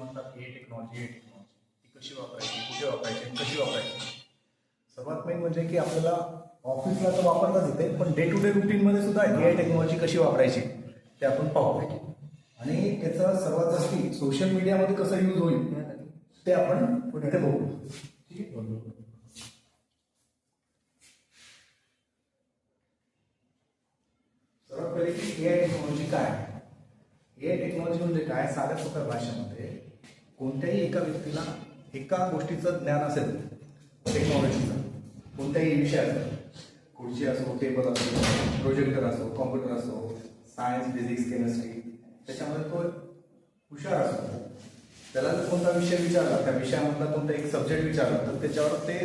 म्हणतात ए टेक्नॉलॉजी ती कशी वापरायची, कुठे वापरायची आणि कशी वापरायची. सर्वात मेन म्हणजे की आपल्याला ऑफिसला तर वापरताच येते, पण डे टू डे रुटीनमध्ये सुद्धा ए टेक्नॉलॉजी कशी वापरायची ते आपण पाहूया. आणि त्याचा सर्वात जास्ती सोशल मीडियामध्ये कसं यूज होईल ते आपण पुढे बघू. ठीक आहे. सर्वात पहिले की एआय टेक्नॉलॉजी काय आहे. एआय टेक्नॉलॉजी म्हणजे काय, साध्या सोप्या भाषेमध्ये कोणत्याही एका व्यक्तीला एका गोष्टीचं ज्ञान असेल, टेक्नॉलॉजीचं कोणत्याही विषयाचं, खुर्ची असो, टेबल असो, प्रोजेक्टर असो, कॉम्प्युटर असो, सायन्स, फिजिक्स, केमिस्ट्री, त्याच्यामध्ये तो हुशार असतो. त्याला जर कोणता विषय विचारला, त्या विषयामधला कोणता एक सब्जेक्ट विचारला, तर त्याच्यावर ते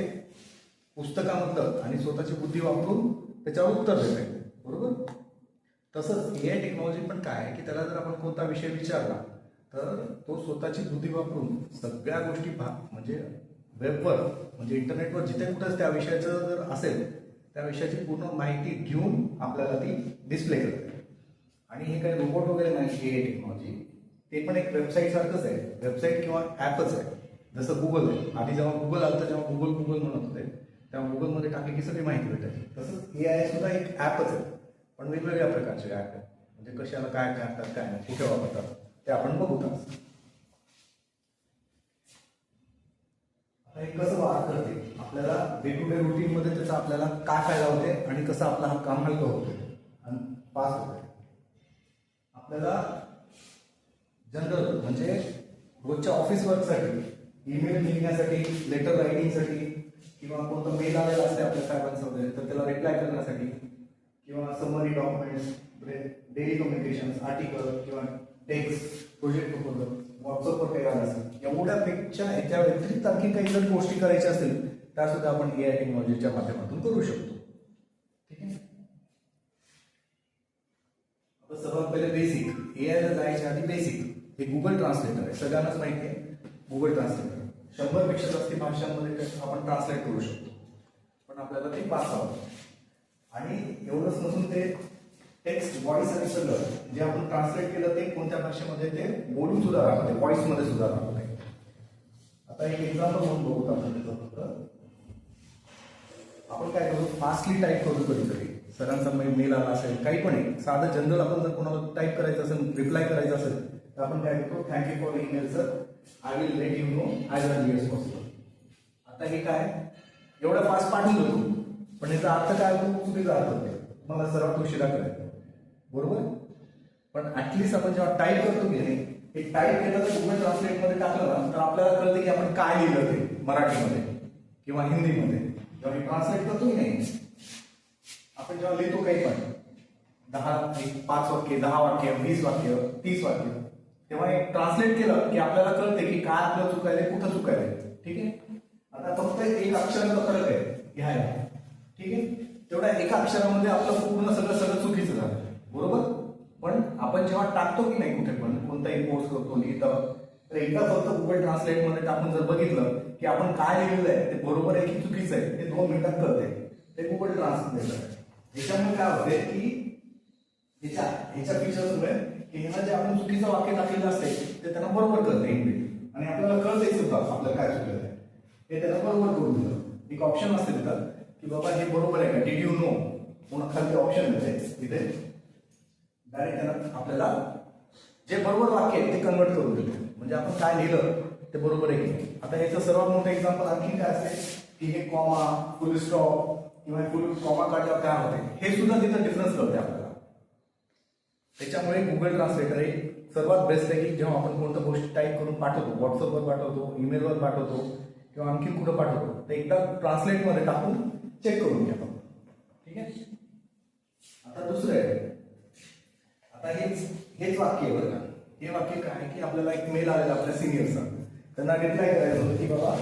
पुस्तकामधलं आणि स्वतःची बुद्धी वापरून त्याच्यावर उत्तर देते. बरोबर. तसंच एआय टेक्नॉलॉजी पण काय आहे की त्याला जर आपण कोणता विषय विचारला तर तो स्वतःची बुद्धी वापरून सगळ्या गोष्टी म्हणजे वेबवर, म्हणजे इंटरनेटवर जिथे कुठेच त्या विषयाचं जर असेल त्या विषयाची पूर्ण माहिती घेऊन आपल्याला ती डिस्प्ले करते. आणि हे काही रोबोट वगैरे नाही, एआय टेक्नॉलॉजी ते पण एक वेबसाईट सारखंच आहे, वेबसाईट किंवा ॲपच आहे. जसं गुगल आहे. आधी जेव्हा गुगल आलं जेव्हा गुगल म्हणत होते तेव्हा गुगलमध्ये टाकली की सगळी माहिती भेटायची. तसंच एआय सुद्धा एक ॲपच आहे, पण वेगवेगळ्या प्रकारचे ॲप आहेत. म्हणजे कशाला काय करतात, काय नाही, कुठे वापरतात ते आपण बघू. आता हे कसं वापर करते, आपल्याला डे टू डे रुटीनमध्ये त्याचा आपल्याला काय फायदा होते आणि कसं आपला हा काम हलकं होते आणि पास होते. आपल्याला जनरल म्हणजे रोजच्या ऑफिस वर्कसाठी, ईमेल लिहिण्यासाठी, लेटर रायटिंगसाठी किंवा कोणतं मेल आलेला असते आपल्या साहेबांचं वगैरे तर त्याला रिप्लाय करण्यासाठी किंवा summary documents, daily communications, article किंवा टेक्स्ट, प्रोजेक्ट प्रपोजल, व्हॉट्सअपवर काही आलं असेल, एवढ्यापेक्षा याच्या व्यतिरिक्त आणखी काही जर गोष्टी करायच्या असतील त्या सुद्धा आपण एआय टेक्नॉलॉजीच्या माध्यमातून करू शकतो. ठीक आहे. आता सर्वात पहिले बेसिक, एआयला जायच्या आधी बेसिक हे गुगल ट्रान्सलेटर आहे. सगळ्यांनाच माहिती आहे गुगल ट्रान्सलेटर. 100 पेक्षा जास्त भाषांमध्ये आपण ट्रान्सलेट करू शकतो, पण आपल्याला ते पास हवं. आणि एवढंच नसून ते टेक्स्ट, व्हॉइस आणि सगळं जे आपण ट्रान्सलेट केलं ते कोणत्या भाषेमध्ये ते बोलून सुद्धा राहते, व्हॉइसमध्ये सुद्धा राहते. आता एक एक्झाम्पल म्हणून बघू आपण त्याचं. फक्त आपण काय करू, फास्टली टाईप करू. कधी सरांचा मेल आला असेल, काही पण एक साधं जनरल आपण जर कोणाला टाईप करायचं असेल, रिप्लाय करायचं असेल तर आपण काय करतो, thank you for email sir, I will let you know as early as possible. आता हे काय एवढं फास्ट पाठवून देतो, पण याचा अर्थ काय होतो, चुकीचा अर्थ होते, मला सर्वात उशिरा करायचं. बरोबर. पण ऍटलिस्ट आपण जेव्हा टाईप करतो की नाही, हे टाईप केलं तर गुगल ट्रान्सलेटमध्ये टाकलं ना तर आपल्याला कळतं की आपण काय लिहिलं ते मराठीमध्ये किंवा हिंदीमध्ये. जेव्हा ट्रान्सलेट करतो की नाही, आपण जेव्हा लिहितो काही पण 5 वाक्य, 10 वाक्य, 20 वाक्य, 30 वाक्य, तेव्हा एक ट्रान्सलेट केलं की आपल्याला कळते की काय आपलं चुकायलंय, कुठं चुकायलंय. ठीक आहे. आता फक्त एक अक्षराचा फरक आहे ह्या. ठीक आहे. तेवढ्या एका अक्षरामध्ये आपलं पूर्ण सगळं चुकीचं झालं. बरोबर. पण आपण जेव्हा टाकतो की नाही कुठे पण कोणताही कोर्स करतो, लिहितं, तर एकदा फक्त गुगल ट्रान्सलेटमध्ये टाकून जर बघितलं की आपण काय लिहिलेलं आहे ते बरोबर आहे की चुकीचं आहे ते 2 मिनिटात कळते. ते गुगल ट्रान्सलेटर आहे. याच्यामुळे काय होते की ह्याच्या फीचर्समुळे की ह्याला जे आपण चुकीचं वाक्य टाकलेलं असते ते त्यांना बरोबर कळते इंग्लिश, आणि आपल्याला कळते सुद्धा आपलं काय चुकलेलं आहे हे त्यांना बरोबर करून दिलं. एक ऑप्शन असते तिथं की बाबा हे बरोबर आहे का, डिड यू नो, पुन्हा खाली ऑप्शन येते तिथे डायरेक्ट त्यांना आपल्याला जे बरोबर वाक्य आहे ते कन्वर्ट करून देते. म्हणजे आपण काय लिहिलं ते बरोबर आहे की नाही. आता याचं सर्वात मोठं एक्झाम्पल आणखी काय असते की हे कॉमा, फुल स्टॉप किंवा फुल कॉमा काढल्यावर काय होते हे सुद्धा तिथं डिफरन्स कळते आपल्याला. त्याच्यामुळे गुगल ट्रान्सलेटर हे सर्वात बेस्ट आहे की जेव्हा आपण कोणत्या गोष्टी टाईप करून पाठवतो, व्हॉट्सअपवर पाठवतो, ईमेलवर पाठवतो किंवा आणखी कुठं पाठवतो तर एकदा ट्रान्सलेटमध्ये टाकून चेक करून घ्या. ठीक आहे. आता दुसरं आहे, आता हेच वाक्य आहे बरं का. हे वाक्य काय की आपल्याला एक मेल आलेला आपल्या सिनियरचा, त्यांना रिप्लाय करायचं होतं की बाबा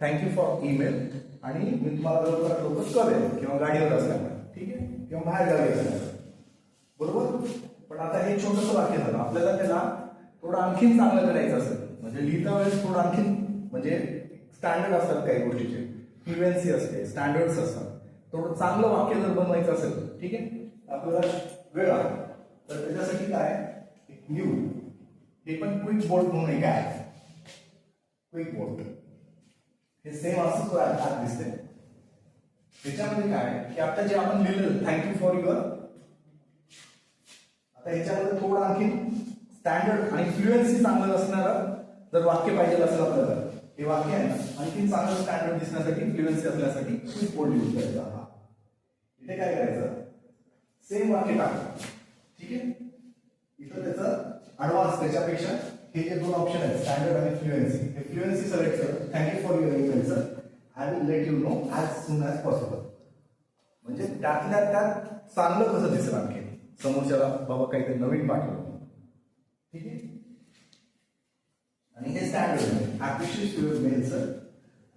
थँक्यू फॉर ईमेल आणि मी तुम्हाला लवकरात कळेल किंवा गाडीवर असल्यामुळे. ठीक आहे. किंवा बाहेर गाडी असल्यामुळे. बरोबर. पण आता हे छोटंसं वाक्य झालं, आपल्याला त्याला थोडं आणखीन चांगलं करायचं असेल, म्हणजे लिहिता वेळेस थोडं आणखीन म्हणजे स्टँडर्ड असतात काही गोष्टीचे, फ्लुएन्सी असते, स्टँडर्ड्स असतात, थोडं चांगलं वाक्य जर बनवायचं असेल, ठीक आहे, आपल्याला वेळ आहे तर त्याच्यासाठी काय न्यू हे पण क्विक बोर्ड म्हणून एक आहे. क्विक बोर्ड हे सेम असं आत दिसते. त्याच्यामध्ये काय की आता जे आपण लिहिलेलं थँक्यू फॉर युअर, आता ह्याच्यामध्ये थोडं आणखी स्टँडर्ड आणि फ्लुएन्सी चांगलं असणारं जर वाक्य पाहिजे असेल आपल्याला, हे वाक्य आहे ना आणखी चांगलं स्टँडर्ड दिसण्यासाठी फ्लुएन्सी असण्यासाठी क्विक बोर्ड यूज करायचा. हा इथे काय करायचं, सेम वाक्य टाका. ठीक आहे, इथं त्याचं ऍडव्हान्स त्याच्यापेक्षा हे जे दोन ऑप्शन आहेत स्टँडर्ड आणि फ्लुएन्सी, हे फ्लुएन्सी सिलेक्ट कर. Thank you for your email sir, I will let you know as soon as possible. म्हणजे त्यातल्या त्यात चांगलं कसं दिसेल आणखी समोरच्याला बाबा काहीतरी नवीन पाठवलं. ठीक आहे, आणि हे standard appreciate your mail sir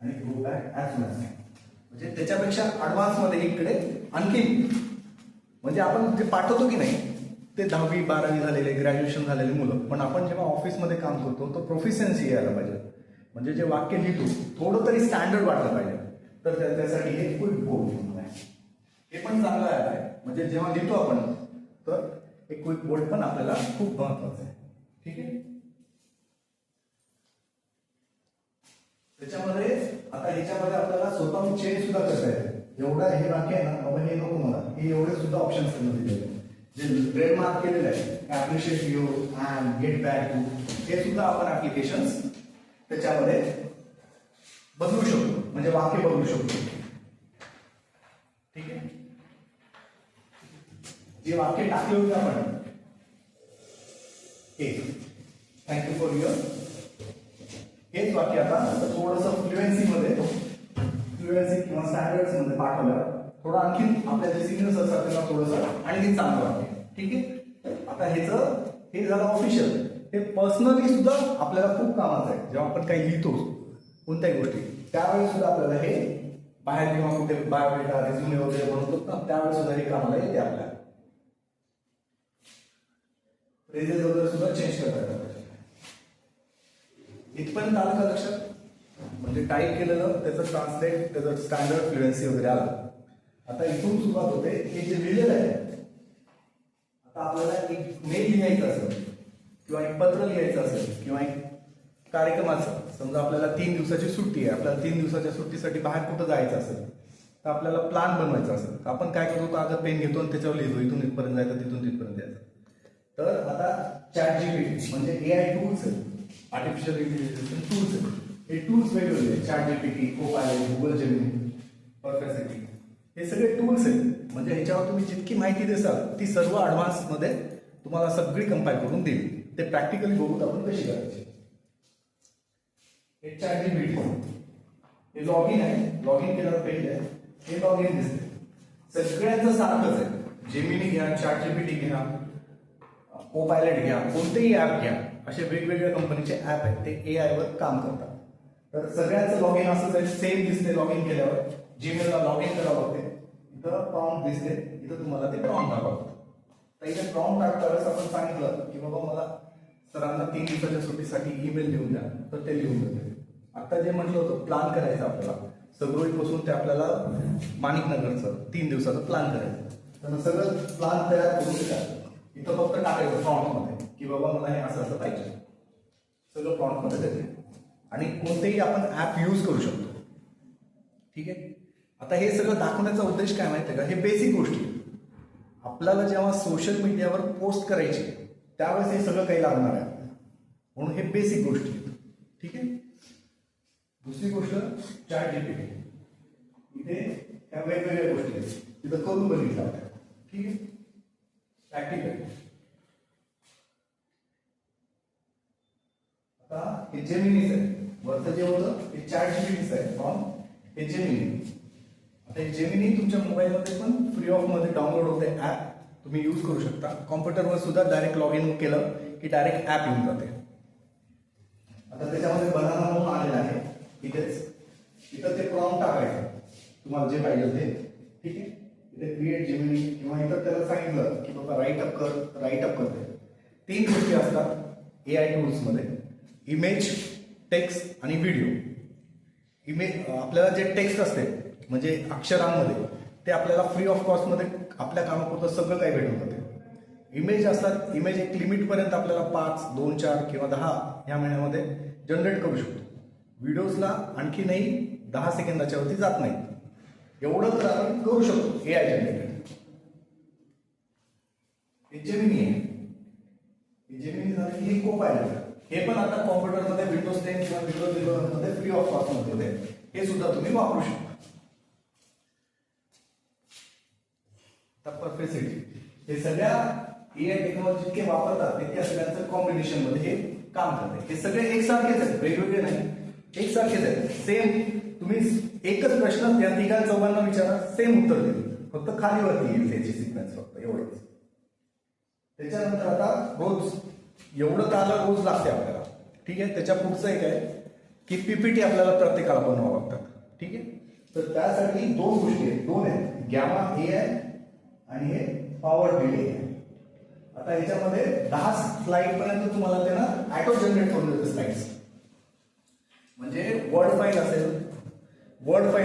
आणि go back as soon as. म्हणजे त्याच्यापेक्षा ऍडव्हान्स मध्ये इकडे आणखी म्हणजे आपण जे पाठवतो की नाही ते 10वी 12वी झालेले ग्रॅज्युएशन झालेले मुलं, पण आपण जेव्हा ऑफिसमध्ये काम करतो तो प्रोफिशियन्सी यायला पाहिजे. म्हणजे जे वाक्य लिहितो थोडं तरी स्टँडर्ड वाटलं पाहिजे. तर त्यासाठी हे क्विक बोर्ड म्हणून आहे, हे पण चांगलं आहे. म्हणजे जेव्हा लिहितो आपण तर एक क्विक बोर्ड पण आपल्याला खूप महत्वाचं आहे. ठीक आहे, त्याच्यामध्ये आता ह्याच्यामध्ये आपल्याला स्वतःहून चेंज सुद्धा करता येते. एवढा हे वाक्य आहे ना बाबा हे नको मला, हे एवढे सुद्धा ऑप्शन दिलेले जे ट्रेडमार्क केलेले आहे appreciate you and get back to, हे सुद्धा आपण ऍप्लिकेशन त्याच्यामध्ये बदलू शकतो. म्हणजे वाक्य बदलू शकतो. ठीक आहे, जे वाक्य टाकले होते आपण हे थँक्यू फॉर युअर, हेच वाक्य आता थोडंसं फ्लुएन्सी किंवा स्टँडर्ड्स मध्ये पाठवलं थोडं आणखी आपल्या जे सिनियर्स असतात त्यांना थोडंसं आणखी चांगलं वाटते. ठीक आहे, आता हे झालं ऑफिशियल. हे पर्सनली सुद्धा आपल्याला खूप कामाचं आहे. जेव्हा आपण काही लिहितो कोणत्याही गोष्टी त्यावेळेस सुद्धा आपल्याला हे बाहेर किंवा कुठे बायोडेटा रेझ्युमे वगैरे बनवतो ना त्यावेळेस सुद्धा हे कामाला येते. आपल्याला फ्रेजेस वगैरे सुद्धा चेंज करता येतात. इथपर्यंत आलं का लक्षात? म्हणजे टाईप केलेलं त्याचं ट्रान्सलेट त्याचं स्टँडर्ड फ्लुएन्सी वगैरे आलं. आता इथून सुरुवात होते हे जे लिहिलेलं आहे. आता आपल्याला एक मेल लिहायचं असेल किंवा एक पत्र लिहायचं असेल किंवा एक कार्यक्रमाचं समजा आपल्याला 3 दिवसाची सुट्टी आहे, आपल्याला 3 दिवसाच्या सुट्टीसाठी बाहेर कुठं जायचं असेल तर आपल्याला प्लॅन बनवायचा असेल तर आपण काय करतो, कागद पेन घेतो आणि त्याच्यावर लिहितो इथून इथपर्यंत जायचं तिथून तिथपर्यंत जायचं. तर आता ChatGPT म्हणजे AI टूल्स आहेत, आर्टिफिशियल इंटेलिजन्स टूल्स आहेत. हे टूल्स वेगवेगळे ChatGPT, Copilot, Google Gemini, Perplexity हे सगळे टूल्स आहेत. म्हणजे ह्याच्यावर तुम्ही जितकी माहिती देसाल ती सर्व ऍडव्हान्स मध्ये तुम्हाला सगळी कंपाईल करून देईल. ते प्रॅक्टिकली बघूत आपण कशी करायची. हे ChatGPT हे लॉग इन आहे, लॉग इन केल्यावर पेज आहे, हे लॉग इन दिसते. सगळ्यांचं सारखंच आहे. जेमिनी घ्या, ChatGPT घ्या, Copilot घ्या, कोणतेही ऍप घ्या, असे वेगवेगळ्या कंपनीचे ऍप आहेत ते AI वर काम करतात. तर सगळ्यांचं लॉग इन असंच आहे, सेम दिसते. लॉग इन केल्यावर जीमेलला लॉग इन करावं लागते. इथं प्रॉम्प्ट दिसते, इथं तुम्हाला ते प्रॉम्प्ट टाकावं लागतं. तर इथे प्रॉम्प्ट टाकता वेळेस आपण सांगितलं की बाबा मला सरांना 3 दिवसाच्या सुट्टीसाठी ईमेल लिहून द्या, तर ते लिहून देते. आता जे म्हटलं होतं प्लॅन करायचं आपल्याला सगळीपासून ते आपल्याला माणिकनगरचं 3 दिवसाचं प्लॅन करायचं. तर सगळं प्लॅन तयार करून देतात. इथं फक्त टाकायचं प्रॉम्प्टमध्ये की बाबा मला हे असं असं पाहिजे, सगळं प्रॉम्प्टमध्ये देते. आणि कोणतेही आपण ऍप यूज करू शकतो. ठीक आहे, आता हे सगळं दाखवण्याचा उद्देश काय माहिती आहे का, हे बेसिक गोष्टी आपल्याला जेव्हा सोशल मीडियावर पोस्ट करायची त्यावेळेस हे सगळं काही लागणार आहे म्हणून हे बेसिक गोष्टी. ठीक आहे, दुसरी गोष्ट ChatGPT इथे ह्या वेगवेगळ्या गोष्टी आहेत, तिथं करून बघितलं. ठीक आहे, प्रॅक्टिकल. आता हे जेमिनीच आहे, वरचं जे होतं हे ChatGPTच आहे फ्रॉम हे जेमिनी. आता हे जेमिनी तुमच्या मोबाईलमध्ये पण फ्री ऑफ मध्ये डाउनलोड होते ऍप, तुम्ही यूज करू शकता. कॉम्प्युटरवर सुद्धा डायरेक्ट लॉग इन केलं की डायरेक्ट ऍप येऊन जाते. आता त्याच्यामध्ये बनाना म्हणून आलेलं आहे, इथं ते प्रॉम्प्ट टाकायचं तुम्हाला जे पाहिजे ते. ठीक आहे, इथे क्रिएट जेमिनी किंवा इथं त्याला सांगितलं की बाबा राईट अप करते. 3 गोष्टी असतात AI टूल्स मध्ये, इमेज, टेक्स्ट आणि व्हिडिओ. इमेज आपल्याला जे टेक्स्ट असते म्हणजे अक्षरांमध्ये ते आपल्याला फ्री ऑफ कॉस्ट मध्ये आपल्या कामापुरतं सगळं काही भेटून जाते. इमेज असतात, इमेज एक लिमिट पर्यंत आपल्याला 5, 2, 4 किंवा 10 या महिन्यामध्ये जनरेट करू शकतो. व्हिडिओजला आणखीनही 10 सेकंदाच्या वरती जात नाही. एवढं तर आपण करू शकतो AI जनरेटेड. हे जेमिनी आहे. हे जेमिनी झालं की हे कोपायलट. हे पण आता कॉम्प्युटरमध्ये विंडोज 10 किंवा विंडोज 11 मध्ये फ्री ऑफ कॉस्ट मध्ये हे सुद्धा तुम्ही वापरू शकता. आता परफेक्सिटी हे सगळ्या AI टेक्नॉलॉजी जितके वापरतात ते त्या सगळ्यांचं कॉम्बिनेशन मध्ये हे काम करते. हे सगळे एकसारखेच आहेत, वेगवेगळे नाही, एकसारखेच आहेत. सेम तुम्ही एकच प्रश्न त्या तिघां चौघांना विचारा, सेम उत्तर देईल, फक्त खालीवरती येईल त्याची सिक्वेन्स, फक्त एवढंच. त्याच्यानंतर आता रोज एवढं तर आलं, रोज लागते आपल्याला. ठीक आहे. त्याच्या पुढचं एक आहे की पीपीटी आपल्याला प्रत्येकाला बनवावं लागतात. ठीक आहे. तर त्यासाठी दोन गोष्टी आहेत, दोन आहेत, गॅमा AI आणि हे पॉवर डिले आहे. आता ह्याच्यामध्ये 10 स्लाइड पर्यंत तुम्हाला ते ना ऑटो जनरेट करून देते स्लाइड्स. म्हणजे वर्ड फाईल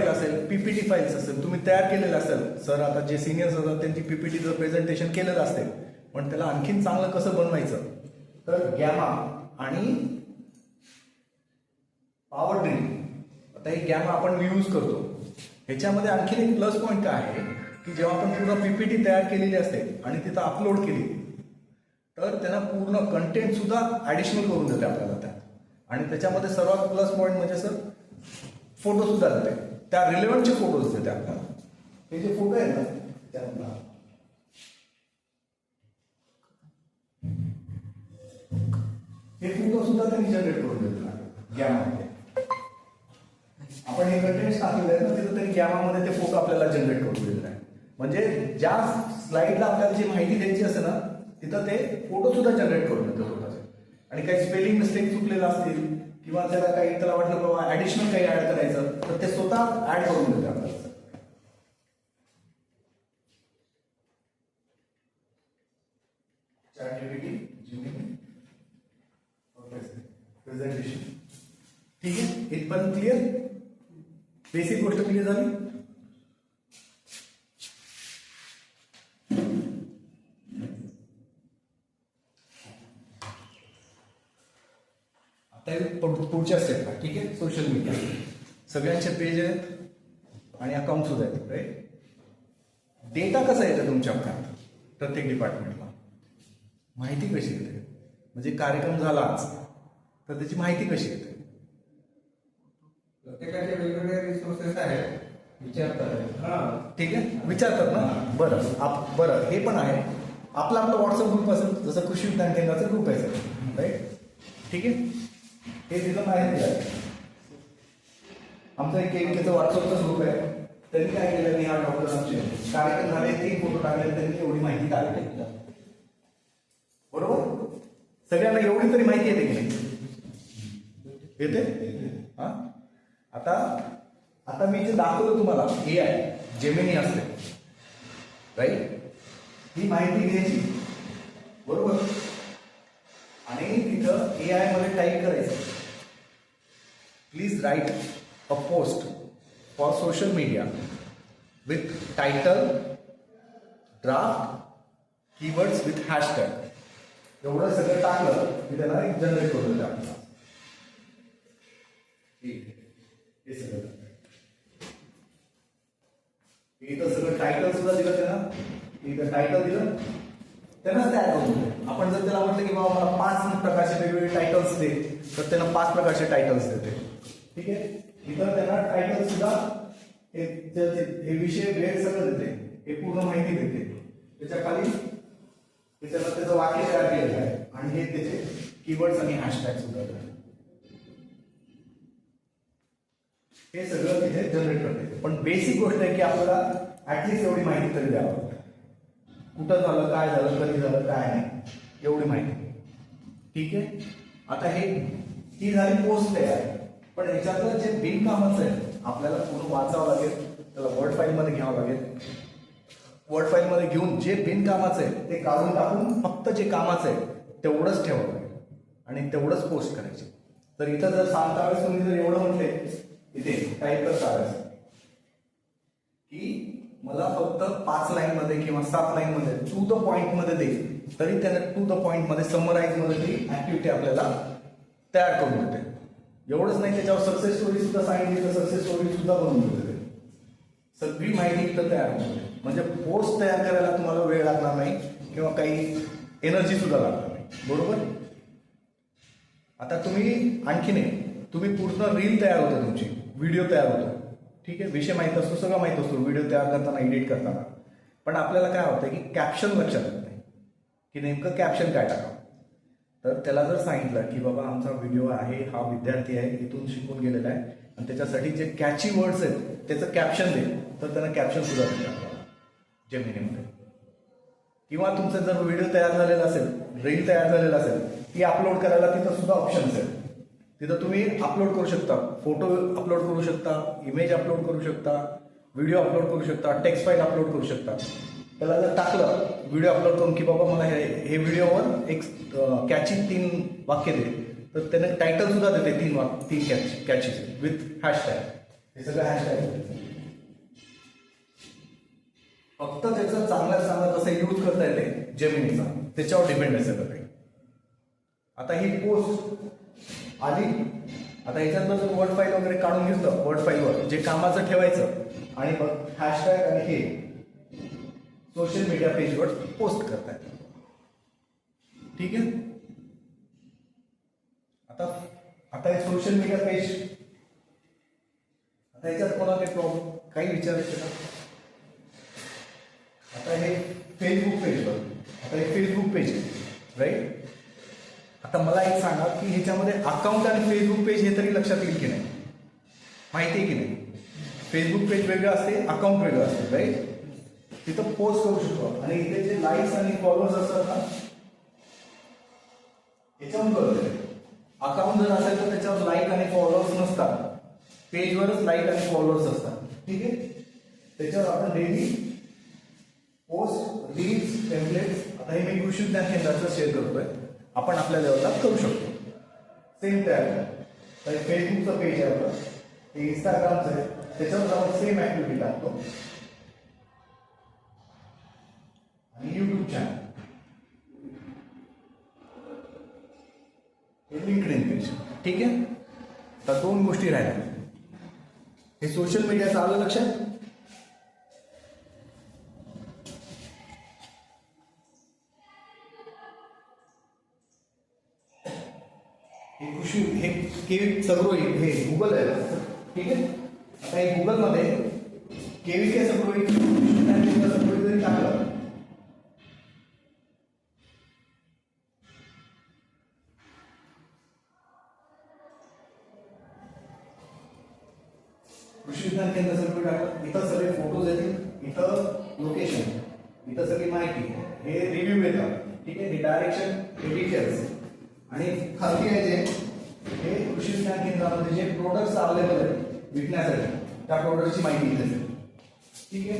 असेल, पीपीटी फाईल्स असेल, तुम्ही तयार केलेलं असेल. सर आता जे सिनियर्स असतात त्यांची पीपीटीचं प्रेझेंटेशन केलेलं असते, पण त्याला आणखीन चांगलं कसं बनवायचं, तर गॅमा आणि पॉवर ड्रिल. आता हे गॅमा आपण यूज करतो. ह्याच्यामध्ये आणखीन एक प्लस पॉईंट काय आहे की जेव्हा आपण पूर्ण पीपीटी तयार केलेली असते आणि तिथं अपलोड केली, तर त्यांना पूर्ण कंटेंट सुद्धा ऍडिशनल करून देते आपल्याला त्यात. आणि त्याच्यामध्ये सर्वात प्लस पॉईंट म्हणजे सर फोटो सुद्धा देते, त्या रिलेव्हंटचे फोटोज देते आपल्याला. हे जे फोटो आहेत ना त्यानंतर हे फोटो सुद्धा त्यांनी जनरेट करून देते गॅमामध्ये. आपण हे कंटेंट टाकलेले आहेत ना तिथं तरी गॅमामध्ये ते फोटो आपल्याला जनरेट करून दिलेले आहे. म्हणजे ज्या स्लाइडला आपल्याला जी माहिती द्यायची असते ना तिथं ते फोटो सुद्धा जनरेट करून देतो स्वतःचे. आणि काही स्पेलिंग मिस्टेक चुकलेलं असतील किंवा त्याला काही त्याला वाटलं बाबा ऍडिशनल काही ऍड करायचं तर ते स्वतः ऍड करून देते आपल्याला. प्रेझेंटेशन. ठीक आहे. इथपर्यंत क्लिअर, बेसिक गोष्ट क्लिअर झाली. पुढच्या स्टेपला. ठीक आहे. सोशल मीडिया सगळ्यांचे पेज आहेत आणि अकाउंट सुद्धा आहेत. राईट. डेटा कसा येतो तुमच्या प्रत्येक डिपार्टमेंटला, माहिती कशी येते, म्हणजे कार्यक्रम झाला आज तर त्याची माहिती कशी येते. प्रत्येकाचे वेगवेगळे रिसोर्सेस आहेत, विचारतात. ठीक आहे. विचारतात ना. बरं हे पण आहे. आपला व्हॉट्सअप ग्रुप असेल, जसं कृषी विज्ञान केंद्राचा ग्रुप आहे सर. राईट. ठीक आहे. हे तिथं माहिती आहे. आमचा एक केविकेचा व्हॉट्सअपचा ग्रुप आहे. त्यांनी काय केलं, मी हा डॉक्टर आमचे कार्यक्रम झाले, 3 फोटो टाकले, त्यांनी एवढी माहिती काढली. बरोबर. सगळ्यांना एवढी तरी माहिती येते की नाही, येते. हा. आता मी जे दाखवलं तुम्हाला AI जेमिनी असते. राईट. ही माहिती घ्यायची. बरोबर. आणि तिथं AI मध्ये टाईप करायचं, please write a post for social media with title, draft, keywords with hashtag. एवढं सगळं टाकलं की त्यांना एक जनरेट करून देते आपल्याला. हे सगळं इथं सगळं टायटल सुद्धा दिलं त्यांना. इथं टायटल दिलं त्यांनाच तयार करून. आपण जर त्याला म्हटलं की बाबा मला 5 प्रकारचे वेगवेगळे टायटल्स दे, तर त्यांना 5 प्रकारचे टायटल्स देते. ठीक आहे. इथं त्यांना टायटल सुद्धा हे विषय वेळ सगळं देते, हे पूर्ण माहिती देते. त्याच्या खाली त्याचं वाक्य तयार केलेलं आहे आणि हे त्याचे कीवर्ड्स आणि हॅशटॅग सुद्धा देते. हे सगळं तिथे जनरेट करते. पण बेसिक गोष्ट आहे की आपल्याला ऍटलिस्ट एवढी माहिती तरी द्यावं, कुठं झालं, काय झालं, कधी झालं, काय नाही, एवढी माहिती. ठीक आहे. आता ही झाली पोस्ट तयार. पण ह्याच्यातलं जे बिनकामाचं आहे आपल्याला पूर्ण वाचावं लागेल, त्याला वर्ड फाईल मध्ये घ्यावं लागेल. वर्ड फाईल मध्ये घेऊन जे बिनकामाचं आहे ते काढून टाकून फक्त जे कामाचं आहे तेवढंच ठेवावं लागेल आणि तेवढंच पोस्ट करायचे. तर इथं जर सांगता वेळेस तुम्ही जर एवढं म्हटले इथे टाईप करता वेळेस की मला फक्त 5 लाईन मध्ये किंवा 7 लाईन मध्ये टू द पॉइंट मध्ये देईल, तरी त्याने टू द पॉइंट मध्ये समराईज मध्ये ती ऍक्टिव्हिटी आपल्याला तयार करून देते. एवढंच नाही, त्याच्यावर सक्सेस स्टोरी सुद्धा सांगितली तर सक्सेस स्टोरी सुद्धा बनवून देते. सगळी माहिती इथं तयार होते. म्हणजे पोस्ट तयार करायला तुम्हाला वेळ लागणार नाही किंवा काही एनर्जी सुद्धा लागणार नाही. बरोबर. आता तुम्ही आणखीन एक, तुम्ही पूर्ण रील तयार होते तुमची, व्हिडिओ तयार होतो. ठीक आहे, विषय माहीत असतो, सगळं माहीत असतो व्हिडिओ तयार करताना, एडिट करताना. पण आपल्याला काय होतं की कॅप्शन लक्षात येत नाही की नेमकं कॅप्शन काय टाकावं. तर त्याला जर सांगितलं की बाबा आमचा व्हिडिओ आहे, हा विद्यार्थी आहे, इथून शिकून गेलेला आहे आणि त्याच्यासाठी जे कॅची वर्ड्स आहेत त्याचं कॅप्शन दे, तर त्यानं कॅप्शन सुद्धा देतात जेमिनीमध्ये. किंवा तुमचं जर व्हिडिओ तयार झालेला असेल, रील तयार झालेला असेल, ती अपलोड करायला तिथं सुद्धा ऑप्शन्स आहेत. तिथं तुम्ही अपलोड करू शकता, फोटो अपलोड करू शकता, इमेज अपलोड करू शकता, व्हिडिओ अपलोड करू शकता, टेक्स्ट फाईल अपलोड करू शकता. त्याला जर टाकलं व्हिडिओ अपलोड करून की बाबा मला हे व्हिडिओवर एक कॅची 3 वाक्य दे, तर त्याने टायटल सुद्धा देते 3 कॅचीज विथ हॅशटॅग. हे सगळं हॅशटॅग. फक्त त्याचं चांगल्यात चांगलं कसं यूज करता येते जेमिनीचा, त्याच्यावर डिपेंड आहे सगळं काही. आता ही पोस्ट आली, आता ह्याच्यातलं जर वर्ड फाईल वगैरे काढून घेतलं, वर्ड फाईलवर जे कामाचं ठेवायचं आणि मग हॅशटॅग आणि हे सोशल मीडिया पेजवर पोस्ट करताय. ठीक आहे. आता हे सोशल मीडिया पेज, आता याच्यात कोणाला प्रॉब्लेम काही विचारायचं का? आता हे फेसबुक पेजवर, आता हे फेसबुक पेज आहे, राईट. आता मला एक सांगा की ह्याच्यामध्ये अकाउंट आणि फेसबुक पेज हे तरी लक्षात येईल की नाही, माहिती आहे की नाही? फेसबुक पेज वेगळं असते, अकाउंट वेगळं असते, राईट. तिथं पोस्ट करू शकतो आणि इथे जे लाईक्स आणि फॉलोअर्स असतात ना, याच्यावर कळते. अकाउंट जर असेल तर त्याच्यावर लाईक आणि फॉलोअर्स नसतात, पेजवरच लाईक आणि फॉलोअर्स असतात. ठीक आहे. त्याच्यावर आपण डेली पोस्ट, रील्स, टेम्पलेट्स, आता हे मी कृषी विज्ञान केंद्राचं शेअर करतोय, आपण आपल्या लेवलला करू शकतो. सेम तयार. तर फेसबुकचं पेज आहे आपलं, हे इंस्टाग्रामचं आहे, त्याच्यावर आपण सेम ऍक्टिव्हिटी टाकतो. आणि युट्यूब चॅनल, हे लिंक्डइन पेज. ठीक आहे. तर 2 गोष्टी राहिल्या. हे सोशल मीडियाचं आलं लक्षात. हे कृषी, हे केवी सगरोई, हे गुगल आहे. ठीक आहे. आता हे गुगलमध्ये केव्हीके सगरोई, सगरोई जरी टाकलं, कृषी विज्ञान केंद्र सगळं टाकलं, इथं सगळे फोटोज येतील, इथं लोकेशन, इथं सगळी माहिती, हे रिव्ह्यू येतात. ठीक आहे. हे डायरेक्शन, हे डिटेल्स आणि खाली आहे जे हे कृषी विज्ञान केंद्रामध्ये जे प्रोडक्ट्स अवेलेबल आहेत विकण्यासाठी, त्या प्रोडक्टची माहिती इथे असेल. ठीक आहे.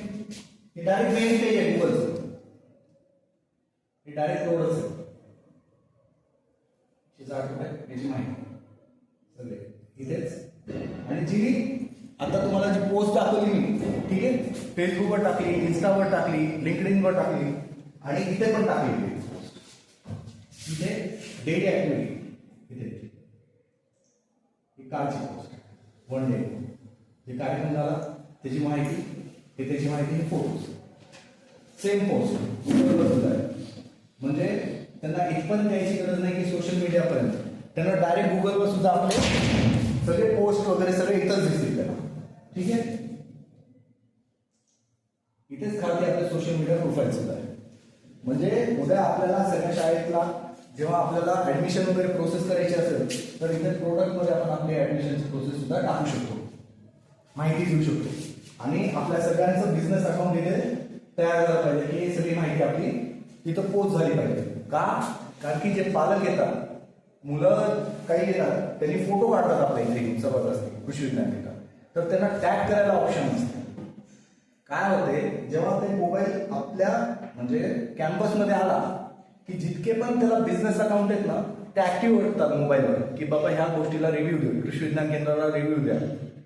हे डायरेक्ट मेन पेज आहे गुगलचं, हे डायरेक्ट प्रोडक्ट्स आहे, त्याची माहिती सगळे इथेच. आणि जी आता तुम्हाला जी पोस्ट दाखवली मी, ठीक आहे, फेसबुकवर टाकली, इन्स्टावर टाकली, लिंक्डइनवर टाकली आणि इथे पण टाकली. इथे डेली ऍक्टिव्हिटी, इथे ही कालची पोस्ट, 1 डे, जे कार्यक्रम झाला त्याची माहिती, हे त्याची माहिती, हे फोटोज, सेम पोस्ट गुगलवर सुद्धा आहे. म्हणजे त्यांना इथपर्यंत द्यायची गरज नाही की सोशल मीडियापर्यंत, त्यांना डायरेक्ट गुगलवर सुद्धा आपले सगळे पोस्ट वगैरे सगळे इथंच दिसतील त्यांना. ठीक आहे. इथेच खाली आपले सोशल मीडिया प्रोफाईल सुद्धा आहे. म्हणजे उद्या आपल्याला सगळ्या शाळेतला जेव्हा आपल्याला ऍडमिशन वगैरे प्रोसेस करायची असेल तर इथे प्रोडक्टमध्ये आपण आपली ऍडमिशनची प्रोसेस सुद्धा टाकू शकतो, माहिती देऊ शकतो आणि आपल्या सगळ्यांचं बिझनेस अकाउंट इथे तयार झालं पाहिजे की ही सगळी माहिती आपली तिथं पोच झाली पाहिजे. का? कारण की जे पालक येतात, मुलं काही येतात, त्यांनी फोटो काढतात आपल्या इथे जबरदस्ती कृषी विज्ञान केंद्रात, तर त्यांना टॅग करायला ऑप्शन नसते. काय होते, जेव्हा ते मोबाईल आपल्या म्हणजे कॅम्पसमध्ये आला की जितके पण त्याला बिझनेस अकाउंट आहेत ना ते ऍक्टिव्ह होतात मोबाईलवर की बाबा ह्या गोष्टीला रिव्ह्यू देऊ, कृषी विज्ञान केंद्राला रिव्ह्यू द्या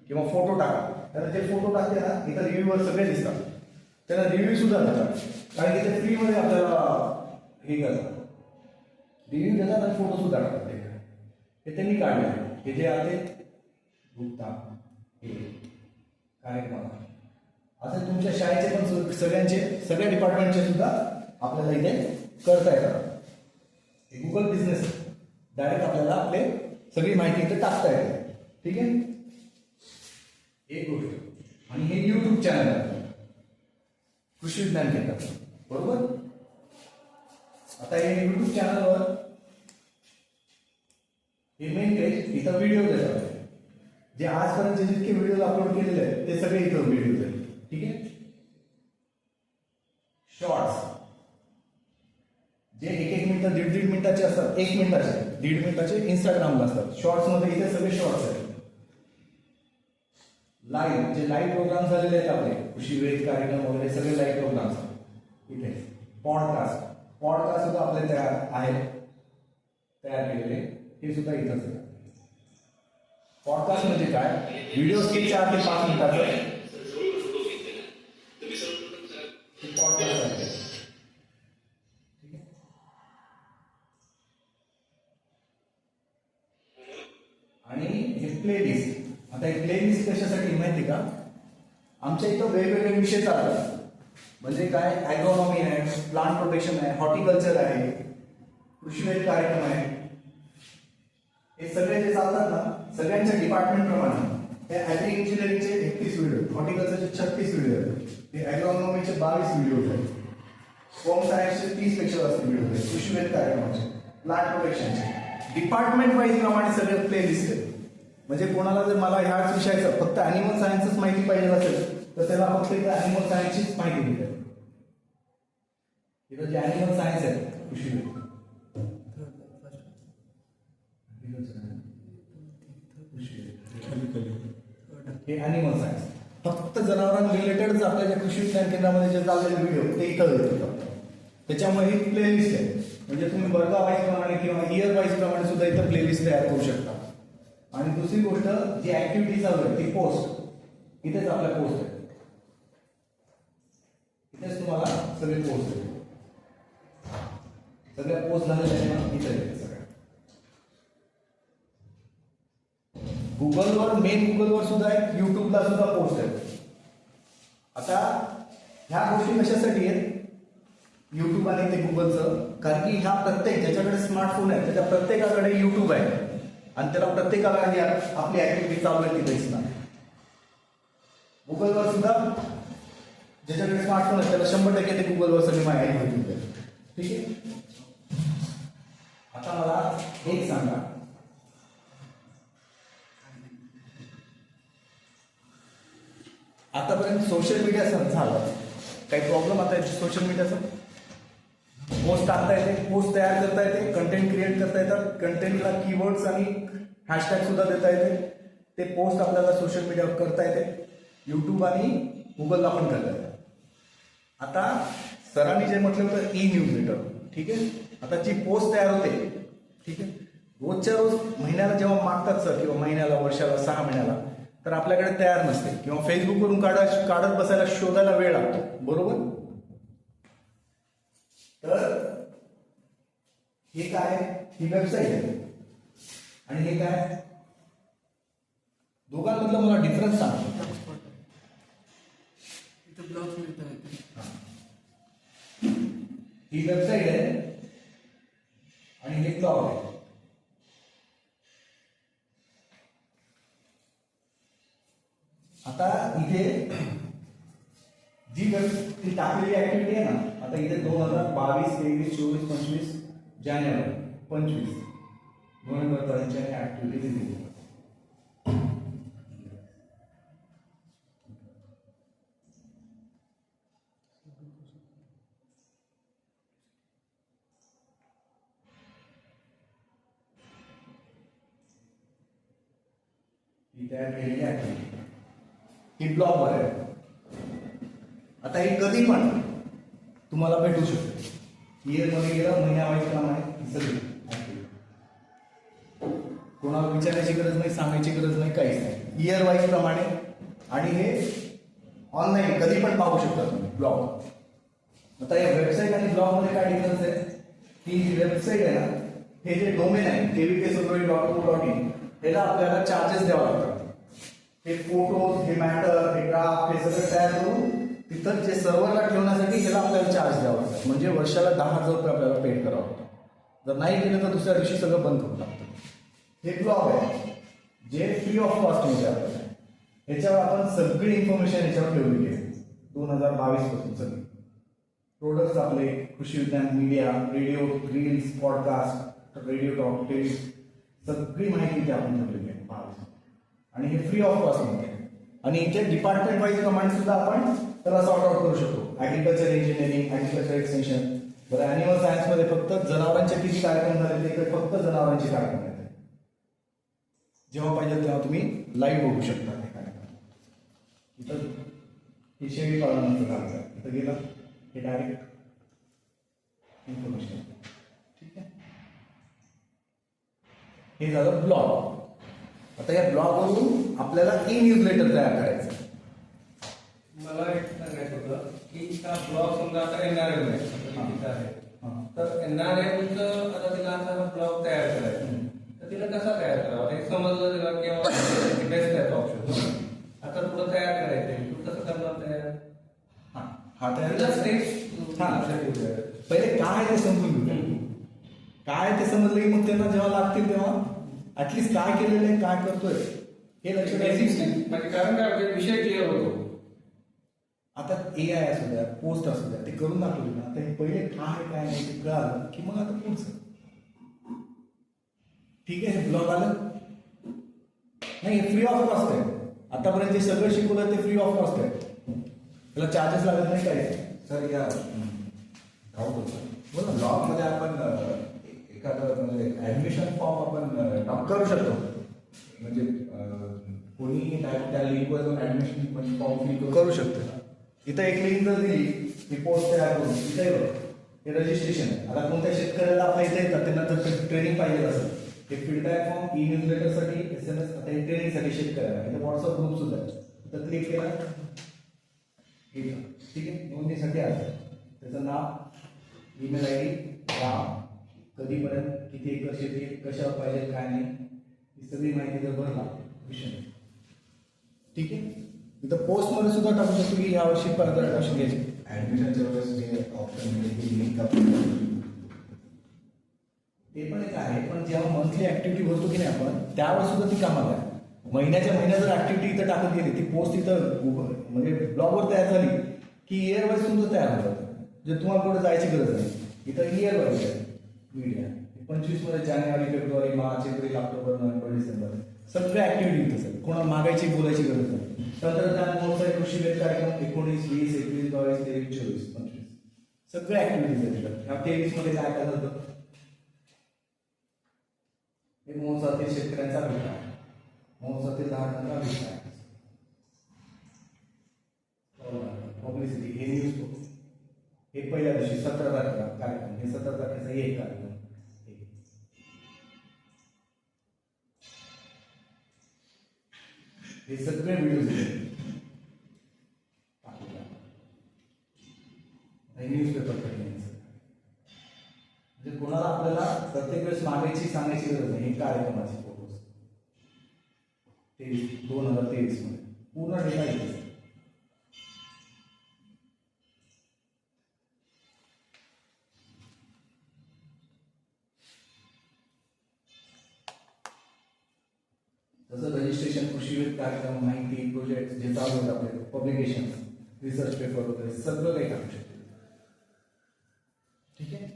किंवा फोटो टाका. तर जे फोटो टाकते ना इथं रिव्ह्यूवर सगळे दिसतात, त्यांना रिव्ह्यू सुद्धा देतात. कारण की ते फ्रीमध्ये आपल्याला हे करतात, रिव्ह्यू देतात आणि फोटो सुद्धा टाकतात. हे त्यांनी काढले. हे जे आहे गुप्ता हे कार्यक्रम असं तुमच्या शाळेचे पण सगळ्यांचे सगळ्या डिपार्टमेंटचे सुद्धा आपल्याला इथे करता येतात. गुगल बिझनेस डायरेक्ट आपल्याला आपले सगळी माहिती इथे टाकता येते. ठीक आहे, एक गोष्ट. आणि हे युट्यूब चॅनल आहे कृषी विज्ञान केंद्र, बरोबर. आता हे युट्यूब चॅनलवर हे मेन पेज इथं व्हिडिओ देतात. जे आजपर्यंत जितके व्हिडिओ अपलोड केलेले आहेत ते सगळे इथं व्हिडिओ आहेत. ठीक आहे, शॉर्ट्स जे एक मिनिटं दीड मिनिटाचे असतात, 1 मिनिटाचे 1.5 मिनिटाचे इंस्टाग्रामला असतात. शॉर्ट्स मध्ये इथे सगळे शॉर्ट्स आहेत. लाईव्ह जे लाईव्ह प्रोग्राम झालेले आहेत आपले कृषी वेध कार्यक्रम वगैरे सगळे लाईव्ह प्रोग्राम्स इथे. पॉडकास्ट सुद्धा आपले तयार केलेले हे सुद्धा इथंच आहे. पॉडकास्ट म्हणजे काय, व्हिडिओ 4 ते 5 मिनिटाचं पॉडकास्ट आहे. आणि हे प्लेलिस्ट. आता हे प्लेलिस्ट कशासाठी माहिती का, आमच्या इथं वेगवेगळे विषय चालतात. म्हणजे काय, ॲग्रोनॉमी आहे, प्लांट प्रोटेक्शन आहे, हॉर्टिकल्चर आहे, कृषीवेध कार्यक्रम आहे. हे सगळे जे चालतात ना, सगळ्यांच्या डिपार्टमेंट प्रमाणे हे ॲग्री इंजिनिअरिंगचे 31 व्हिडिओ, हॉर्टिकल्चरचे 36 व्हिडिओ आहेत, हे ॲग्रोनॉमीचे 22 व्हिडिओ आहेत, होम सायन्सचे 30 पेक्षा जास्त व्हिडिओ आहेत, कृषीवेध कार्यक्रमाचे, प्लांट प्रोटेक्शनचे डिपार्टमेंट वाईज प्रमाणे सगळे प्लेलिस्ट आहेत. म्हणजे कोणाला जर मला ह्याच विषयाचं फक्त ॲनिमल सायन्सच माहिती पाहिजे असेल तर त्याला फक्त इथं ॲनिमल सायन्सचीच माहिती मिळते. इथं जे ॲनिमल सायन्स आहे कृषीवेध हे ॲनिमल सायन्स फक्त जनावरांना रिलेटेडच आपल्या ज्या कृषी विज्ञान केंद्रामध्ये जे चाललेले व्हिडिओ ते इथं येतात. त्याच्यामुळे ही प्लेलिस्ट आहे. म्हणजे तुम्ही वर्गा वाईज प्रमाणे किंवा इयर वाईज प्रमाणे सुद्धा इथं प्लेलिस्ट तयार करू शकता. आणि दुसरी गोष्ट जी ऍक्टिव्हिटी चालू आहे ती पोस्ट इथेच आपल्या पोस्ट आहे. इथेच तुम्हाला सगळे पोस्ट आहे. सगळ्या पोस्ट झालेल्या इथे आहेत सगळ्या. गुगलवर मेन गुगलवर सुद्धा आहे, युट्यूबला सुद्धा पोस्ट आहे. आता ह्या गोष्टी कशासाठी आहेत युट्यूब आणि ते गुगलचं, कारण की ह्या प्रत्येक ज्याच्याकडे स्मार्टफोन आहे त्याच्या प्रत्येकाकडे युट्यूब आहे आणि त्याला प्रत्येकाला आपली ऍक्टिव्हिटी चालू आहे ती दिसणार. गुगलवर सुद्धा ज्याच्याकडे स्मार्टफोन आहे त्याला 100% ते गुगलवर सगळी माहिती भेटते. ठीक आहे, आता मला एक सांगा, आतापर्यंत सोशल मीडिया झालं काही प्रॉब्लेम आता सोशल मीडियाचा पोस्ट टाकता येते, पोस्ट तयार करता येते, कंटेंट क्रिएट करता येतात, कंटेंटला कीवर्ड्स आणि हॅशटॅग सुद्धा देता येते. ते पोस्ट आपल्याला सोशल मीडियावर करता येते, युट्यूब आणि गुगलला पण करता येते. आता सरांनी जे म्हटलं होतं न्यूज लेटर, ठीक आहे. आता जी पोस्ट तयार होते, ठीक आहे, रोजच्या रोज महिन्याला जेव्हा मागतात सर किंवा महिन्याला वर्षाला 6 महिन्याला तर आपल्याकडे तयार नसते किंवा फेसबुकवरून काढत बसायला शोधायला वेळ लागतो, बरोबर. तर हे काय, ही वेबसाईट आहे आणि हे काय, दोघांमधला मला डिफरन्स सांग. ही वेबसाईट आहे आणि हे ब्लॉग आहे. आता इथे जी ती टाकलेली ऍक्टिव्हिटी आहे ना, आता इथे 2022, 23, 24, 25 जानेवारी 25 नोव्हेंबर पर्यंतच्या ऍक्टिव्हिटी दिली. ही तयार केलेली ऍक्टिव्हिटी ही ब्लॉगवर आहे. आता हे कधी पण तुम्हाला भेटू शकते. इयर मध्ये गेला महिन्या वाईज काम आहे ही सगळी ऍक्टिव्हिटी. कोणाला विचारायची गरज नाही, सांगायची गरज नाही, काहीच नाही. इयर वाईज प्रमाणे आणि हे ऑनलाईन कधी पण पाहू शकता तुम्ही ब्लॉग. आता या वेबसाईट आणि ब्लॉग मध्ये काय डिफरन्स आहे की ही वेबसाईट आहे ना हे जे डोमेन आहे kvksurvey.co.in ह्याला आपल्याला चार्जेस द्यावा लागतात. हे फोटोज, हे मॅटर, हे ग्राफ, हे सगळं तयार करून तिथं जे सर्व्हरला ठेवण्यासाठी ह्याला आपल्याला चार्ज द्यावा लागतात. म्हणजे वर्षाला 10,000 रुपये आपल्याला पेड करावं लागतं. जर नाही केलं तर दुसऱ्या दिवशी सगळं बंद करून टाकतं. हे ब्लॉग आहे जे फ्री ऑफ कॉस्ट मध्ये आपल्याला ह्याच्यावर आपण सगळी इन्फॉर्मेशन ह्याच्यावर ठेवलेली आहे 2022 पासून सगळी प्रोडक्ट्स आपले, कृषी विज्ञान media, radio, reels, podcast, radio talk, TV सगळी माहिती इथे आपण ठेवलेली आहे 22 आणि हे फ्री ऑफ कॉस्ट मध्ये आहे. आणि इथे डिपार्टमेंट वाईज कमांड सुद्धा आपण त्याला सॉर्ट आउट करू शकतो. ऍग्रिकल्चर इंजिनिअरिंग, ऍग्रिकल्चर एक्सटेन्शन, बरं ॲनिमल सायन्स मध्ये फक्त जनावरांचे किती कार्यक्रम झाले ते फक्त जनावरांचे कार्यक्रम आहेत. जेव्हा पाहिजे तेव्हा तुम्ही लाईव्ह बघू शकता ते कार्यक्रम. इथं हे शेळी पालनाचं काम आहे. इथं गेलं हे डायरेक्ट इन्फॉर्मेशन. ठीक आहे, हे झालं ब्लॉग. आता या ब्लॉगवरून आपल्याला ई न्यूजलेटर तयार करायचं. मला एक सांगायचं होतं की हा ब्लॉग समजा आता NRL आहे तर NRLचं आता तिला असा ब्लॉग तयार करायचा तर तिला कसा तयार करावा हे समजलं तिला किंवा बेस्ट आहे ऑप्शन. आता तुला तयार करायचंय तू कसं करणार तयार? हा तयार स्टेप्स पहिले काय ते समजून घेऊ. काय ते समजलं की मग त्यांना जेव्हा लागतील तेव्हा ऍटलीस्ट काय केलेलं आहे, काय करतोय हे लक्षात बेसिक म्हणजे कारण काय म्हणजे विषय क्लिअर होतो. आता AI असू द्या, पोस्ट असू द्या, ते करून दाखवले ना. आता हे पहिले काय नाही ते कळालं की मग आता पुढचं. ठीक आहे, हे ब्लॉग आलं नाही, हे फ्री ऑफ कॉस्ट आहे. आतापर्यंत जे सगळं शिकवलं ते फ्री ऑफ कॉस्ट आहे. त्याला चार्जेस लागत नाही काय. सर या बोला ब्लॉग मध्ये आपण एखादं म्हणजे ऍडमिशन फॉर्म आपण करू शकतो. म्हणजे कोणी त्या लिंकवर जाऊन ऍडमिशन फॉर्म फिल करू शकतो. इथं एक लिंक जर दिली ही पोस्ट तयार करून इथे हे रजिस्ट्रेशन आहे. आता कोणत्या शेतकऱ्याला आपल्या इथे येतात त्यांना जर ट्रेनिंग पाहिजे असेल हे फीडबॅक फॉर्म ई न्यूजलेटरसाठी SMS आता हे ट्रेनिंगसाठी शेतकऱ्याला इथे व्हॉट्सअप ग्रुप सुद्धा आहे. तर क्लिक केला ठीक आहे, नोंदणीसाठी आलं त्याचं नाव, ईमेल ID, नाव, कधीपर्यंत, किती एकर शेती, कशावर पाहिजे काय नाही ही सगळी माहिती जर भरला विषय. ठीक आहे, इथं पोस्टमध्ये सुद्धा टाकू शकतो की यावर्षी फर्दर ॲडमिशन घ्यायची. ऍडमिशनच्या वेळेस जे ऑप्शन मिळेल लिंक ते पण एक आहे. पण जेव्हा मंथली ऍक्टिव्हिटी भरतो की नाही आपण त्यावर सुद्धा ती कामाला आहे. महिन्याच्या महिन्यात जर ऍक्टिव्हिटी इथं टाकत गेली ती पोस्ट इथं म्हणजे ब्लॉगवर तयार झाली की इयर वाईज तुमचं तयार होत जातं. म्हणजे तुम्हाला कुठे जायची गरज नाही. इथं इयर वाईज आहे मीडिया. 25 मध्ये जानेवारी, फेब्रुवारी, मार्च, एप्रिल, ऑक्टोबर, नोव्हेंबर, डिसेंबर सगळ्या ऍक्टिव्हिटी इथं सगळं. कोणाला मागायची बोलायची गरज नाही. तंत्रज्ञान महोत्सव, कृषी वेध कार्यक्रम 19, 20, 21, 22, 23, 24, 25 सगळ्या ऍक्टिव्हिटीज आहेत तिथं. ह्या 23 मध्ये काय काय झालं हे महोत्सवातील शेतकऱ्यांचा अभिप्राय, महोत्सवातील धारकांचा अभिप्राय, पब्लिसिटी, हे न्यूज हे पहिल्या दिवशी 17 तारखेला कार्यक्रम, हे 17 तारखेचा एक कार्यक्रम. हे सगळे व्हिडिओज न्यूज पेपर म्हणजे कोणाला आपल्याला प्रत्येक वेळेस मागायची सांगायची गरज नाही. हे कार्यक्रमाचे फोटोज 2023 मध्ये पूर्ण डेटा येतो. जसं रजिस्ट्रेशन, कृषी वेध कार्यक्रम, माहिती, प्रोजेक्ट जे चालू आहेत आपले, पब्लिकेशन, रिसर्च पेपर वगैरे सगळं काही टाकू शकतो. ठीक आहे,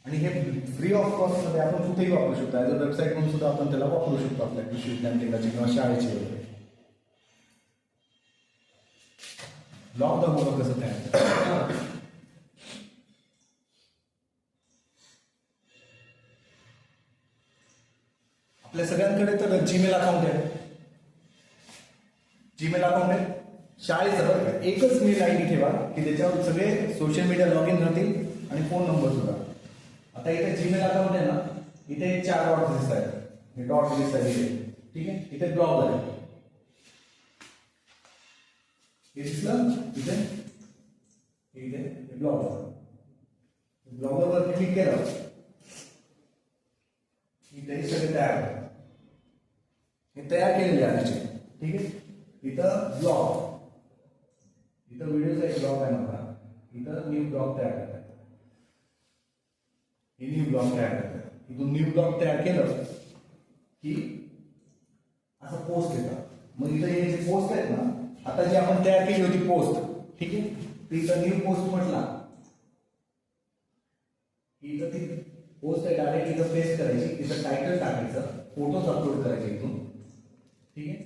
आणि हे फ्री ऑफ कॉस्ट मध्ये आपण कुठेही वापरू शकतो. ॲज अ वेबसाईट म्हणून सुद्धा आपण त्याला वापरू शकतो आपल्या कृषी विज्ञान केंद्राची किंवा शाळेची वगैरे. ब्लॉग दाखवलं कसं तयार. आपल्या सगळ्यांकडे तर जीमेल अकाउंट आहे. जीमेल अकाउंट आहे शाळेचं बरं का. एकच मेल ID ठेवा की त्याच्यावर सगळे सोशल मीडिया लॉग इन राहतील आणि फोन नंबर सुद्धा. आता इथे जीमेल अकाउंट आहे ना, इथे 4 डॉट दिसत आहेत. हे डॉट दिसत आहे. ठीक आहे, इथे ब्लॉग आहे. हे दिसलं इथे, इथे ब्लॉग. ब्लॉगवर क्लिक केलं इथे हे सगळे तयार होतात. हे तयार केलेले आहे. ठीक आहे. इथं ब्लॉग, इथं व्हिडिओचा एक ब्लॉग आहे माझा, इथं न्यू ब्लॉग तयार करतात. हे न्यू ब्लॉग तयार करतात. इथून न्यू ब्लॉग तयार केलं की असं पोस्ट येतात. मग इथं हे जे पोस्ट आहेत ना, आता जी आपण तयार केली होती पोस्ट, ठीक आहे, तर इथं न्यू पोस्ट म्हटला, इथं ती पोस्ट आहे डायरेक्ट इथं पेस्ट करायची, इथं टायटल टाकायचं, फोटोज अपलोड करायचे इथून, ठीक आहे,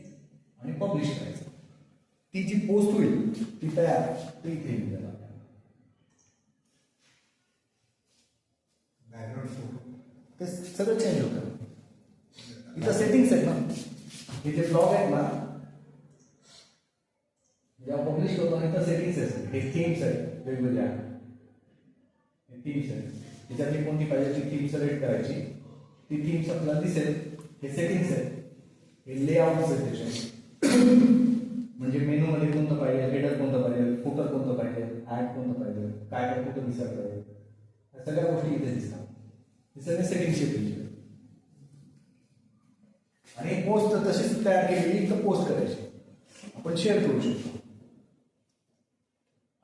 आणि पब्लिश करायचं. ती जी पोस्ट होईल ती तयार, ती इथे येईल त्याला. बॅकग्राऊंड फोटो ते सगळं चेंज होतं. इथं सेटिंग्स आहेत ना, इथे ब्लॉग आहेत ना, जेव्हा पब्लिश होतो आणि इथं सेटिंग्स आहेत, हे थीम्स आहेत वेगवेगळ्या, हे थीम्स आहेत, त्याच्यातली कोणती पाहिजे ती थीम सिलेक्ट करायची, ती थीम्स आपल्याला दिसेल. हे सेटिंग्स आहेत, हे लेआउट्स आहेत त्याचे, म्हणजे मेनू मध्ये कोणतं पाहिजे, हेडर कोणतं पाहिजे, फुटर कोणतं पाहिजे, ऍड कोणतं पाहिजे, काय काय कुठं दिसायला पाहिजे, या सगळ्या गोष्टी इथे दिसतात. हे सगळे सेटिंग्स आहेत. आणि पोस्ट तशीच तयार केलेली इथं पोस्ट करायची, आपण शेअर करू शकतो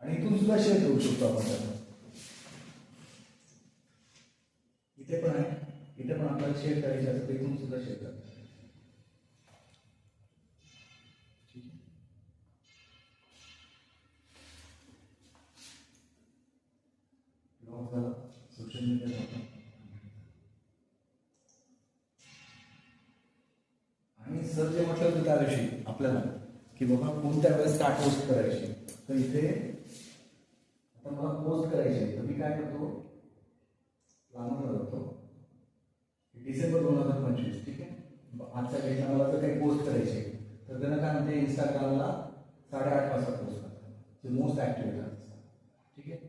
आणि इथून सुद्धा शेअर करू शकतो आपण त्याला. इथे पण आहे, इथे पण आपल्याला शेअर करायची असेल तर इथून सुद्धा शेअर करतो. सोशल मीडिया आणि सर जे म्हटलं होतं त्या दिवशी आपल्याला की बाबा कोणत्या वेळेस काय पोस्ट करायची, तर इथे आता मला पोस्ट करायची आहे, तर मी काय करतो, लांबून जातो, डिसेंबर 2025, ठीक आहे. आजच्या डेटला मला जर काही पोस्ट करायची आहे तर त्यांना काय म्हणते, इंस्टाग्रामला 8:30 वाजता पोस्ट करतात, जे मोस्ट ऍक्टिव्ह असतात, ठीक आहे.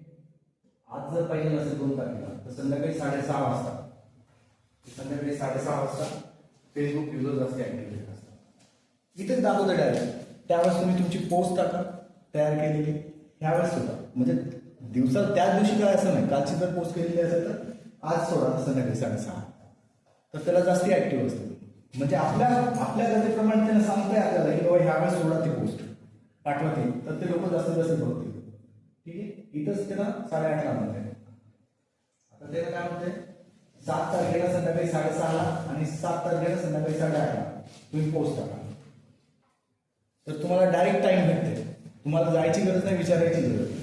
आज जर पाहिजे असेल 2 तारखेला तर संध्याकाळी 6:30 वाजता, संध्याकाळी 6:30 वाजता फेसबुक युजर जास्त ऍक्टिव्ह असतात. इथेच दाखवतं डायरेक्ट, त्यावेळेस तुम्ही तुमची पोस्ट टाका तयार केलेली, ह्यावेळेस होता. म्हणजे दिवसात त्याच दिवशी काय असं नाही, कालची जर पोस्ट केलेली असेल तर आज सोडा संध्याकाळी 6:30, तर त्याला जास्ती ऍक्टिव्ह असतं. म्हणजे आपल्या गरजेप्रमाणे त्यांना सांगताय आपल्याला की बाबा ह्यावेळेस सोडा ती पोस्ट पाठवत येईल, तर ते लोक जास्तीत जास्त बघतील. ठीक आहे. इथंच त्याला 8:30ला म्हणते. आता त्याला काय म्हणते, 7 तारखेला संध्याकाळी 6:30ला आणि 7 तारखेला संध्याकाळी 8:30ला तुम्ही पोस्ट टाका, तर तुम्हाला डायरेक्ट टाइम भेटते. तुम्हाला जायची गरज नाही, विचारायची गरज नाही.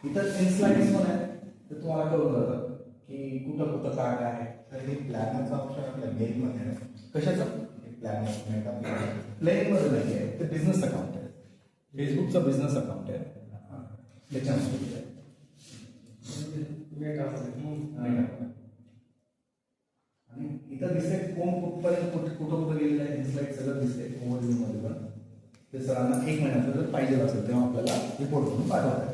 इथं इनस्लाइड्स पण आहे, तर तुम्हाला कळून जातं की कुठं कुठं काय काय आहे. तर हे प्लॅनरचा ऑप्शन आपल्या मेलमध्ये आहे. कशाचं प्लॅनर प्लेन मध्ये नाही आहे, ते बिझनेस अकाउंट आहे, फेसबुकचं बिझनेस अकाउंट आहे, त्याच्यामध्ये आणि इथं दिसते कोण कुठपर्यंत कुठं गेलेलं आहे, इनस्लाइड सगळं दिसते ओव्हरव्ह्यू मध्ये. पण ते सरांना 1 महिन्याचं जर पाहिजे असेल तेव्हा आपल्याला रिपोर्ट करून पाठवतात.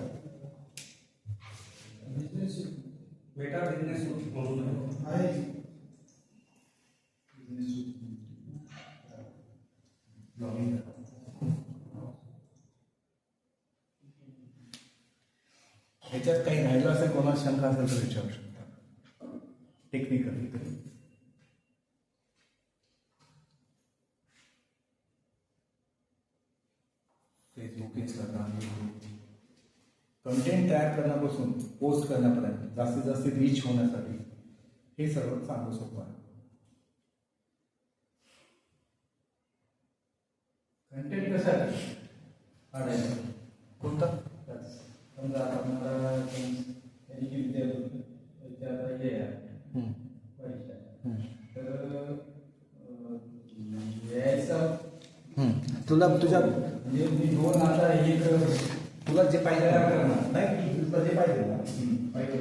मेटा बिझनेस म्हणून आहे. लॉगिन ह्याच्यात काही राहिलं असेल, कोणाला शंका असेल तर विचारू शकता टेक्निकली. फेसबुक, इंस्टाग्राम, कंटेंट तयार करण्यापासून पोस्ट करण्यापर्यंत जास्तीत जास्त रीच होण्यासाठी हे सर्व चांगलं सोपं आहे. कंटेंट कसं आहे कोणता, समजा आपल्याला तुला तुझ्या म्हणजे मी 2 आता एक तुला जे पाहिजे नाही, तुला जे पाहिजे ना पाहिजे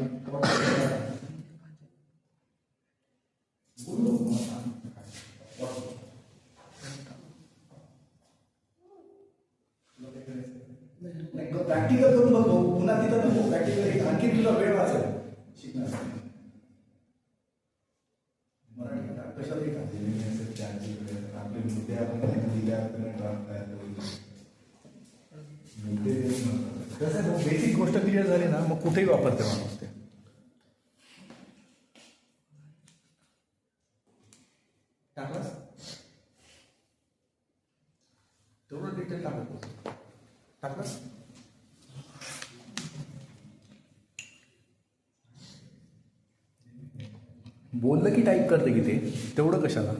प्रॅक्टिकल करून बघतो, पुन्हा तिथं नको प्रॅक्टिकल, आणखी तुझा वेळ वाचेल शिकण्यासाठी. मराठी कशाला आपले मुद्दे आपण कसं बेसिक गोष्ट क्लिअर झाली ना, मग कुठेही वापरते माणूस ते. तेवढं डिटेल टाकत टाकलं. बोललं की टाईप करते की ते तेवढं कशाला.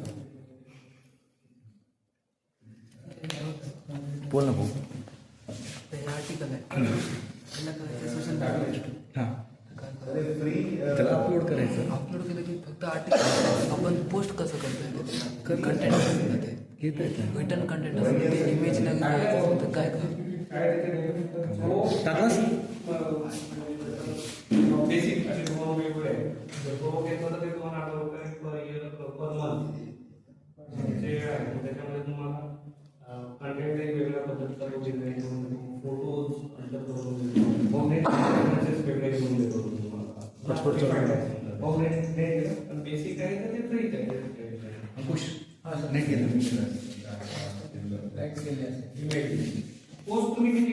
बोल ना भाऊ. ते आर्टिकल आहे त्याला काय सोशल मीडिया हां त्याला अपलोड करायचं. अपलोड केलं की फक्त आर्टिकल आपण पोस्ट कसं करतोय कंटेंट असतं ते घेत येत रिटर्न कंटेंट असतं ते इमेज नाही तर काय काय टाकलास. बेसिक असे दोन वेगवेगळे आहे. जर तो घेतला तर ते तुम्हाला 8 रुपये पर इयर पर मंथ ते आहे. त्याच्यामध्ये तुम्हाला कंटेंट एक वेगळ्या पद्धतीचा फोटोज वेगळे करून देतो तुम्हाला. पण बेसिक आहे तर ते फ्रीच आहे. अंकुश नेट गेलं. पोस्ट तुम्ही किती